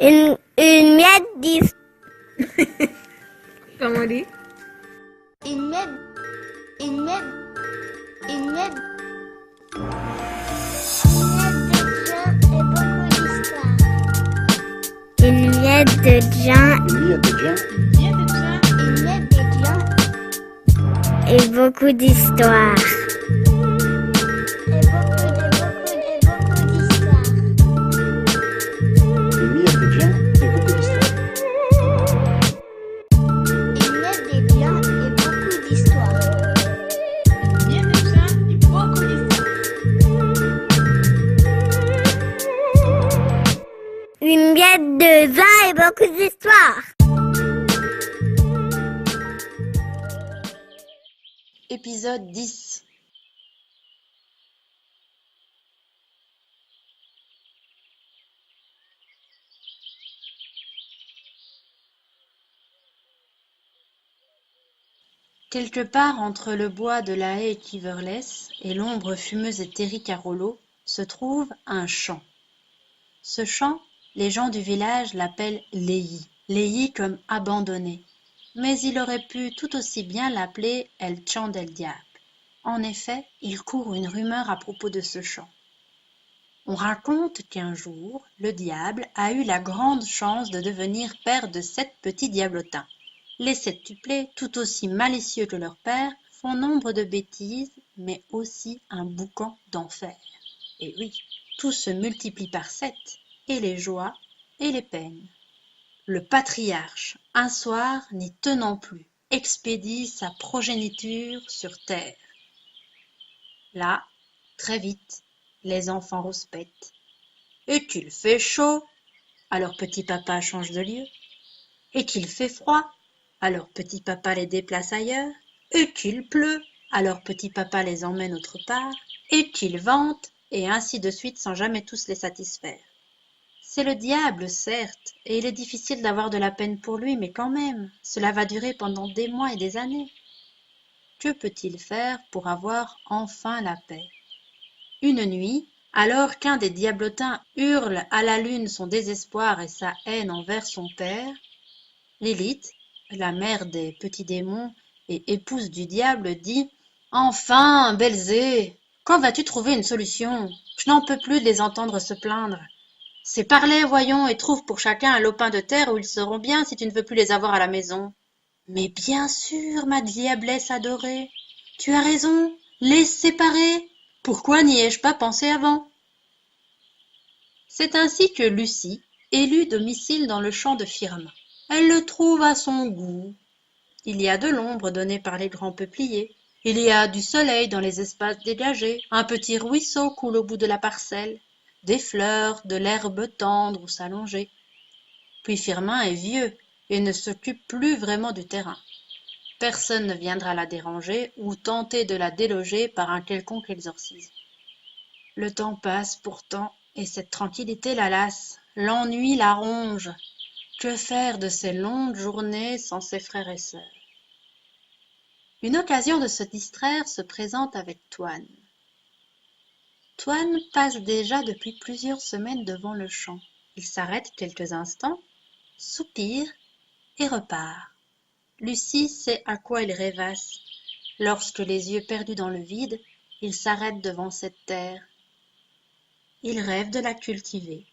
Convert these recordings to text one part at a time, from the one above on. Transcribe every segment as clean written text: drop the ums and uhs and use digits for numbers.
Une miette d'histoire. Comment on dit? Une miette. Une miette. Une miette. Une miette de gens et beaucoup d'histoires. Une miette de vin et beaucoup d'histoires. Épisode 10. Quelque part entre le bois de la haie Cliverless et l'ombre fumeuse et terrie Carolo se trouve un champ. Ce champ, les gens du village l'appellent Lehi. Lehi comme abandonné. Mais il aurait pu tout aussi bien l'appeler El Champ del Diable. En effet, il court une rumeur à propos de ce champ. On raconte qu'un jour, le diable a eu la grande chance de devenir père de 7 petits diablotins. Les septuplés, tout aussi malicieux que leur père, font nombre de bêtises, mais aussi un boucan d'enfer. Et oui, tout se multiplie par 7, et les joies et les peines. Le patriarche, un soir, n'y tenant plus, expédie sa progéniture sur terre. Là, très vite, les enfants rouspètent. Et qu'il fait chaud, alors petit papa change de lieu. Et qu'il fait froid, alors petit papa les déplace ailleurs. Et qu'il pleut, alors petit papa les emmène autre part. Et qu'il vente, et ainsi de suite sans jamais tous les satisfaire. C'est le diable, certes, et il est difficile d'avoir de la peine pour lui, mais quand même, cela va durer pendant des mois et des années. Que peut-il faire pour avoir enfin la paix? Une nuit, alors qu'un des diablotins hurle à la lune son désespoir et sa haine envers son père, Lilith, la mère des petits démons et épouse du diable, dit « Enfin, Belzé, quand vas-tu trouver une solution? Je n'en peux plus de les entendre se plaindre. C'est parler, voyons, et trouve pour chacun un lopin de terre où ils seront bien si tu ne veux plus les avoir à la maison. » Mais bien sûr, ma diablesse adorée, tu as raison, les séparer. Pourquoi n'y ai-je pas pensé avant? C'est ainsi que Lucie élut domicile dans le champ de Firmin. Elle le trouve à son goût. Il y a de l'ombre donnée par les grands peupliers. Il y a du soleil dans les espaces dégagés. Un petit ruisseau coule au bout de la parcelle. Des fleurs, de l'herbe tendre où s'allonger. Puis Firmin est vieux et ne s'occupe plus vraiment du terrain. Personne ne viendra la déranger ou tenter de la déloger par un quelconque exorcisme. Le temps passe pourtant, et cette tranquillité la lasse, l'ennui la ronge. Que faire de ces longues journées sans ses frères et sœurs? Une occasion de se distraire se présente avec Toine. Toine passe déjà depuis plusieurs semaines devant le champ. Il s'arrête quelques instants, soupire et repart. Lucie sait à quoi il rêvasse. Lorsque les yeux perdus dans le vide, il s'arrête devant cette terre. Il rêve de la cultiver.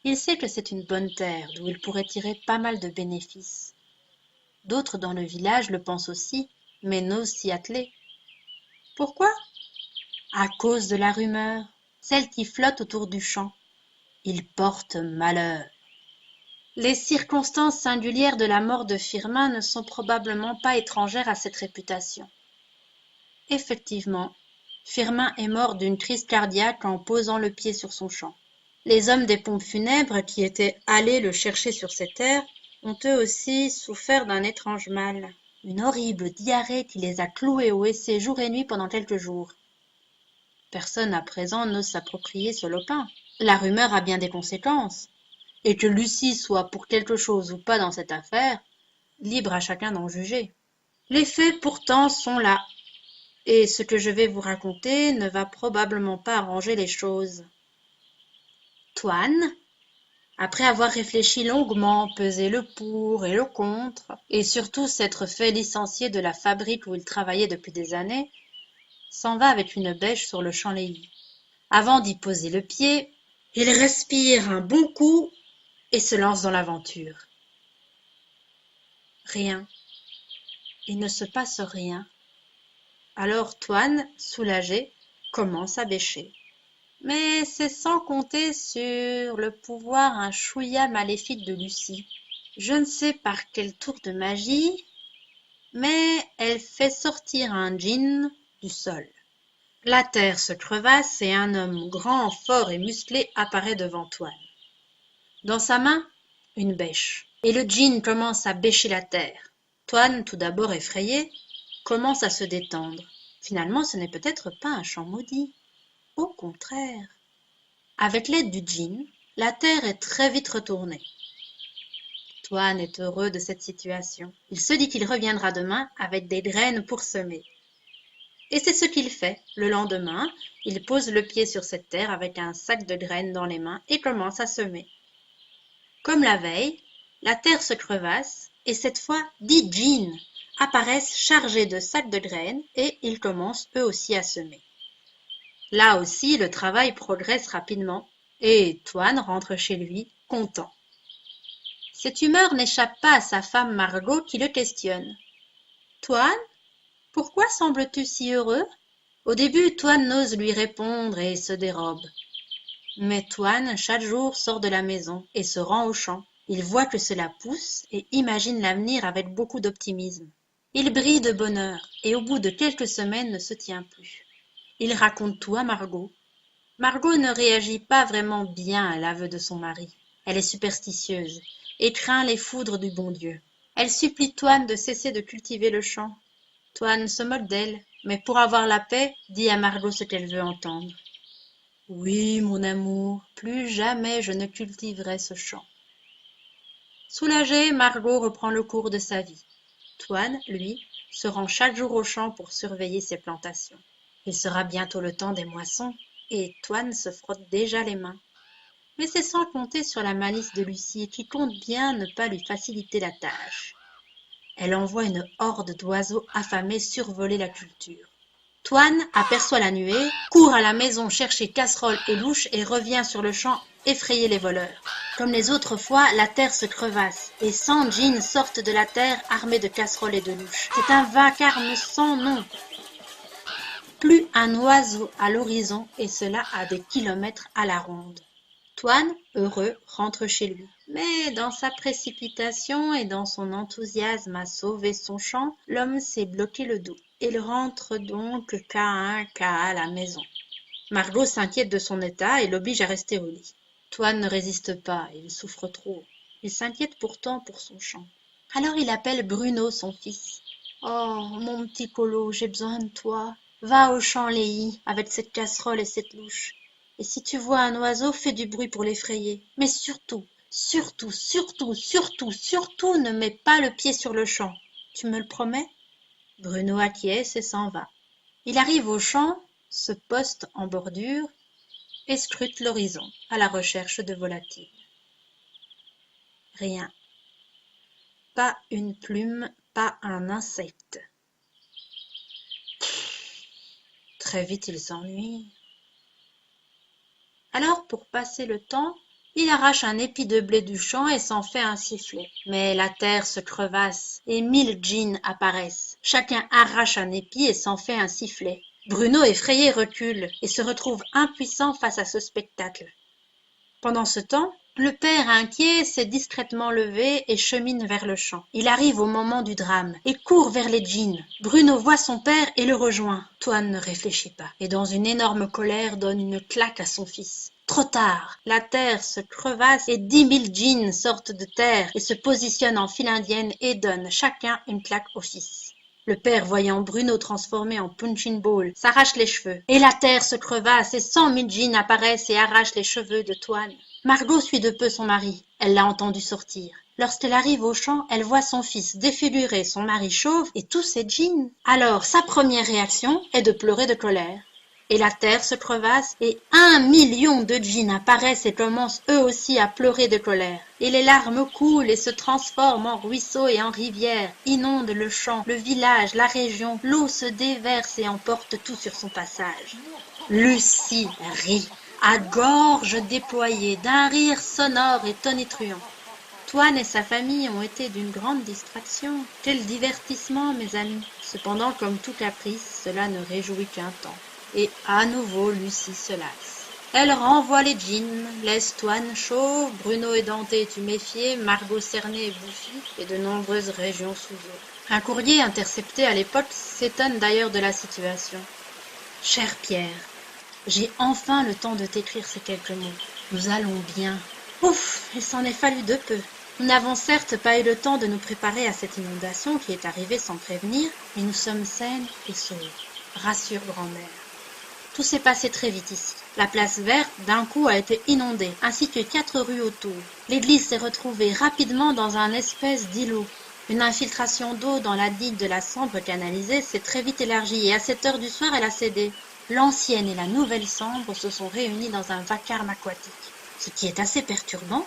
Il sait que c'est une bonne terre d'où il pourrait tirer pas mal de bénéfices. D'autres dans le village le pensent aussi, mais n'osent s'y atteler. Pourquoi? À cause de la rumeur, celle qui flotte autour du champ. Il porte malheur. Les circonstances singulières de la mort de Firmin ne sont probablement pas étrangères à cette réputation. Effectivement, Firmin est mort d'une crise cardiaque en posant le pied sur son champ. Les hommes des pompes funèbres qui étaient allés le chercher sur ces terres ont eux aussi souffert d'un étrange mal, une horrible diarrhée qui les a cloués au WC jour et nuit pendant quelques jours. Personne à présent n'ose s'approprier ce lopin. La rumeur a bien des conséquences. Et que Lucie soit pour quelque chose ou pas dans cette affaire, libre à chacun d'en juger. Les faits pourtant sont là, et ce que je vais vous raconter ne va probablement pas arranger les choses. Toine, Après avoir réfléchi longuement, pesé le pour et le contre, et surtout s'être fait licencier de la fabrique où il travaillait depuis des années, s'en va avec une bêche sur le champ-Léhy. Avant d'y poser le pied, il respire un bon coup et se lance dans l'aventure. Rien. Il ne se passe rien. Alors Toine, soulagé, commence à bêcher. Mais c'est sans compter sur le pouvoir un chouïa maléfique de Lucie. Je ne sais par quel tour de magie, mais elle fait sortir un djinn du sol. La terre se crevasse et un homme grand, fort et musclé apparaît devant Toine. Dans sa main, une bêche. Et le djinn commence à bêcher la terre. Toine, tout d'abord effrayé, commence à se détendre. Finalement, ce n'est peut-être pas un champ maudit. Au contraire. Avec l'aide du djinn, la terre est très vite retournée. Toine est heureux de cette situation. Il se dit qu'il reviendra demain avec des graines pour semer. Et c'est ce qu'il fait. Le lendemain, il pose le pied sur cette terre avec un sac de graines dans les mains et commence à semer. Comme la veille, la terre se crevasse et cette fois 10 djinns apparaissent chargés de sacs de graines et ils commencent eux aussi à semer. Là aussi, le travail progresse rapidement et Toine rentre chez lui content. Cette humeur n'échappe pas à sa femme Margot qui le questionne. « Toine, pourquoi sembles-tu si heureux ?» Au début, Toine n'ose lui répondre et se dérobe. Mais Toine, chaque jour, sort de la maison et se rend au champ. Il voit que cela pousse et imagine l'avenir avec beaucoup d'optimisme. Il brille de bonheur et au bout de quelques semaines ne se tient plus. Il raconte tout à Margot. Margot ne réagit pas vraiment bien à l'aveu de son mari. Elle est superstitieuse et craint les foudres du bon Dieu. Elle supplie Toine de cesser de cultiver le champ. Toine se moque d'elle, mais pour avoir la paix, dit à Margot ce qu'elle veut entendre. « Oui, mon amour, plus jamais je ne cultiverai ce champ. » Soulagée, Margot reprend le cours de sa vie. Toine, lui, se rend chaque jour au champ pour surveiller ses plantations. Il sera bientôt le temps des moissons, et Toine se frotte déjà les mains. Mais c'est sans compter sur la malice de Lucie qui compte bien ne pas lui faciliter la tâche. Elle envoie une horde d'oiseaux affamés survoler la culture. Toine aperçoit la nuée, court à la maison chercher casseroles et louches et revient sur le champ effrayer les voleurs. Comme les autres fois, la terre se crevasse et 100 djinns sortent de la terre armés de casseroles et de louches. C'est un vacarme sans nom. Plus un oiseau à l'horizon et cela à des kilomètres à la ronde. Toine, heureux, rentre chez lui. Mais dans sa précipitation et dans son enthousiasme à sauver son champ, l'homme s'est bloqué le dos. Il rentre donc qu'à un cas à la maison. Margot s'inquiète de son état et l'oblige à rester au lit. Toine ne résiste pas, il souffre trop. Il s'inquiète pourtant pour son champ. Alors il appelle Bruno, son fils. « Oh, mon petit Colo, j'ai besoin de toi. Va au champ Léhy avec cette casserole et cette louche. Et si tu vois un oiseau, fais du bruit pour l'effrayer. Mais surtout, surtout, surtout, surtout, surtout ne mets pas le pied sur le champ. Tu me le promets ?» Bruno acquiesce et s'en va. Il arrive au champ, se poste en bordure et scrute l'horizon à la recherche de volatiles. Rien. Pas une plume, pas un insecte. Très vite il s'ennuie. Alors, pour passer le temps, il arrache un épi de blé du champ et s'en fait un sifflet. Mais la terre se crevasse et 1000 djinns apparaissent. Chacun arrache un épi et s'en fait un sifflet. Bruno, effrayé, recule et se retrouve impuissant face à ce spectacle. Pendant ce temps, le père inquiet s'est discrètement levé et chemine vers le champ. Il arrive au moment du drame et court vers les djinns. Bruno voit son père et le rejoint. Toine ne réfléchit pas et dans une énorme colère donne une claque à son fils. Trop tard, la terre se crevasse et 10 000 djinns sortent de terre et se positionnent en file indienne et donnent chacun une claque au fils. Le père, voyant Bruno transformé en punching ball, s'arrache les cheveux. Et la terre se crevasse et 100 000 djinns apparaissent et arrachent les cheveux de Toine. Margot suit de peu son mari. Elle l'a entendu sortir. Lorsqu'elle arrive au champ, elle voit son fils défigurer son mari chauve et tous ses djinns. Alors, sa première réaction est de pleurer de colère. et la terre se crevasse, et 1 million de djinns apparaissent et commencent eux aussi à pleurer de colère. Et les larmes coulent et se transforment en ruisseaux et en rivières, inondent le champ, le village, la région, l'eau se déverse et emporte tout sur son passage. Lucie rit, à gorge déployée, d'un rire sonore et tonitruant. Toine et sa famille ont été d'une grande distraction. Quel divertissement, mes amis! Cependant, comme tout caprice, cela ne réjouit qu'un temps. Et à nouveau, Lucie se lasse. Elle renvoie les djinns, laisse Toine chauve, Bruno édenté et tuméfié, Margot cernée et bouffie, et de nombreuses régions sous eau. Un courrier intercepté à l'époque s'étonne d'ailleurs de la situation. Cher Pierre, j'ai enfin le temps de t'écrire ces quelques mots. Nous allons bien. Ouf, il s'en est fallu de peu. Nous n'avons certes pas eu le temps de nous préparer à cette inondation qui est arrivée sans prévenir, mais nous sommes saines et sauves. Rassure grand-mère. Tout s'est passé très vite ici. La place verte, d'un coup, a été inondée, ainsi que 4 rues autour. L'église s'est retrouvée rapidement dans un espèce d'îlot. Une infiltration d'eau dans la digue de la Sambre canalisée s'est très vite élargie, et à cette heure du soir, elle a cédé. L'ancienne et la nouvelle Sambre se sont réunies dans un vacarme aquatique. Ce qui est assez perturbant,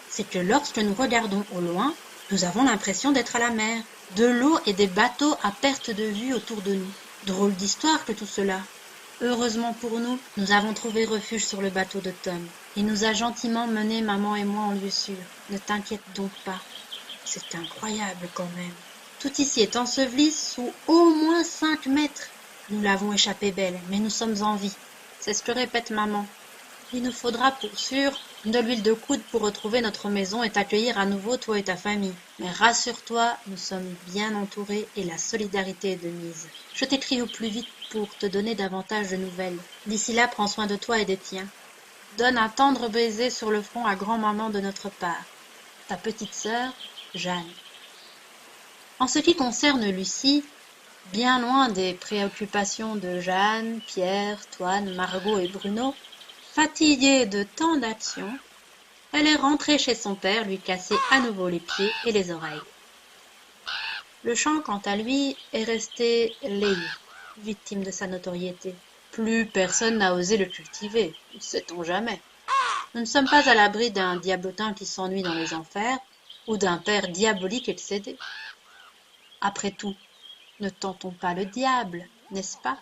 c'est que lorsque nous regardons au loin, nous avons l'impression d'être à la mer. De l'eau et des bateaux à perte de vue autour de nous. Drôle d'histoire que tout cela. Heureusement pour nous, nous avons trouvé refuge sur le bateau de Tom. Il nous a gentiment menés, maman et moi, en lieu sûr. Ne t'inquiète donc pas. C'est incroyable quand même. Tout ici est enseveli sous au moins 5 mètres. Nous l'avons échappé belle, mais nous sommes en vie. C'est ce que répète maman. Il nous faudra pour sûr de l'huile de coude pour retrouver notre maison et t'accueillir à nouveau, toi et ta famille. Mais rassure-toi, nous sommes bien entourés et la solidarité est de mise. Je t'écris au plus vite pour te donner davantage de nouvelles. D'ici là, prends soin de toi et des tiens. Donne un tendre baiser sur le front à grand-maman de notre part. Ta petite sœur, Jeanne. En ce qui concerne Lucie, bien loin des préoccupations de Jeanne, Pierre, Toine, Margot et Bruno, fatiguée de tant d'actions, elle est rentrée chez son père lui casser à nouveau les pieds et les oreilles. Le champ, quant à lui, est resté laid, victime de sa notoriété. Plus personne n'a osé le cultiver, sait-on jamais. Nous ne sommes pas à l'abri d'un diablotin qui s'ennuie dans les enfers, ou d'un père diabolique excédé. Après tout, ne tentons pas le diable, n'est-ce pas?